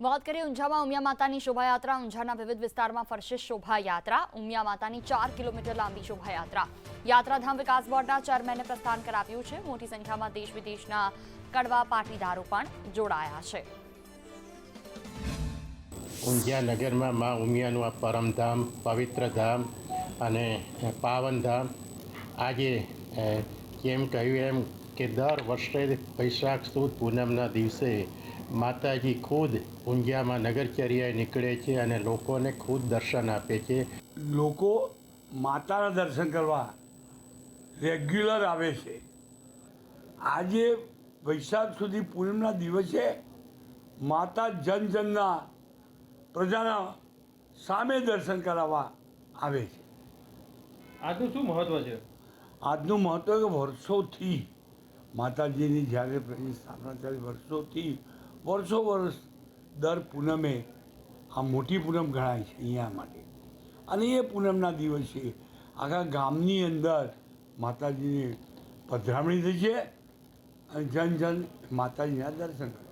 વાત કરીએ ઊંઝામાં ઉમિયા માતાની શોભાયાત્રા। ઊંઝાના વિવિધ વિસ્તારમાં ફરશે શોભાયાત્રા। ઉમિયા માતાની 4 કિલોમીટર લાંબી શોભાયાત્રા યાત્રાધામ વિકાસ બોર્ડના ચેરમેને પ્રસ્થાન કરાવ્યું છે। મોટી સંખ્યામાં દેશ વિદેશના કડવા પાટીદારો પણ જોડાયા છે। ઊંઝા નગરમાં માં ઉમિયાનું આ પરમધામ, પવિત્ર ધામ અને પાવન ધામ આજે જેમ કહ્યું એમ કે દર વર્ષે વૈશાખ સુદ પૂનમના દિવસે માતાજી ખુદ ઊંઝામાં નગરચર્યાએ નીકળે છે અને લોકોને ખુદ દર્શન આપે છે। લોકો માતાના દર્શન કરવા રેગ્યુલર આવે છે। આજે વૈશાખ સુધી પૂનમના દિવસે માતા જનજનના પ્રજાના સામે દર્શન કરાવવા આવે છે। આજનું શું મહત્વ છે? આજનું મહત્વ કે વર્ષોથી માતાજીની જ્યારે સ્થાપના થઈ વર્ષોથી વર્ષો વર્ષ દર પૂનમે આ મોટી પૂનમ ગણાય છે અહીંયા માટે। અને એ પૂનમના દિવસે આખા ગામની અંદર માતાજીની પધરામણી થઈ છે અને જન જન માતાજીના દર્શન કરે।